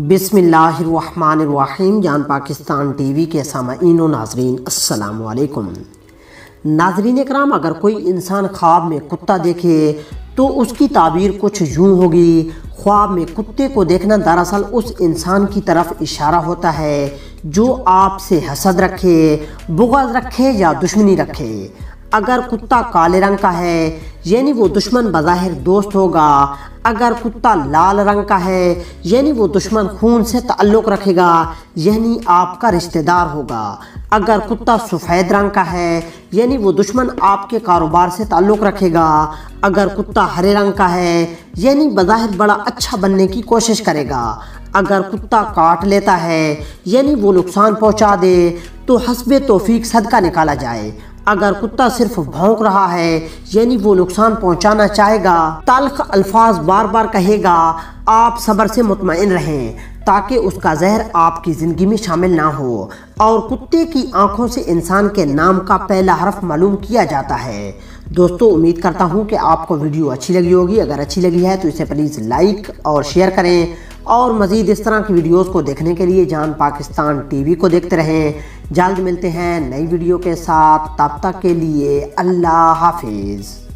बिस्मिल्लाहिर्रहमानिर्रहीम। जान पाकिस्तान टीवी के सामईन व नाजरीन अस्सलाम वालेकुम। नाजरीन कराम, अगर कोई इंसान ख्वाब में कुत्ता देखे तो उसकी ताबीर कुछ यूँ होगी। ख्वाब में कुत्ते को देखना दरअसल उस इंसान की तरफ इशारा होता है जो आपसे हसद रखे, बुग़्ज़ रखे या दुश्मनी रखे। अगर कुत्ता काले रंग का है यानी वो दुश्मन बज़ाहिर दोस्त होगा। अगर कुत्ता लाल रंग का है यानी वो दुश्मन खून से ताल्लुक़ रखेगा यानी आपका रिश्तेदार होगा। अगर कुत्ता सफ़ेद रंग का है यानी वो दुश्मन आपके कारोबार से ताल्लुक़ रखेगा। अगर कुत्ता हरे रंग का है यानी बज़ाहिर बड़ा अच्छा बनने की कोशिश करेगा। अगर कुत्ता काट लेता है यानी वो नुकसान पहुंचा दे तो हस्बे तौफीक सदका निकाला जाए। अगर कुत्ता सिर्फ भौंक रहा है यानी वो नुकसान पहुंचाना चाहेगा, तल्ख अल्फाज बार बार कहेगा, आप सब्र से मुतमईन रहें ताकि उसका जहर आपकी ज़िंदगी में शामिल ना हो। और कुत्ते की आंखों से इंसान के नाम का पहला हरफ मालूम किया जाता है। दोस्तों, उम्मीद करता हूं कि आपको वीडियो अच्छी लगी होगी। अगर अच्छी लगी है तो इसे प्लीज़ लाइक और शेयर करें और मज़ीद इस तरह की वीडियोस को देखने के लिए जान पाकिस्तान टीवी को देखते रहें। जल्द मिलते हैं नई वीडियो के साथ, तब तक के लिए अल्लाह हाफिज़।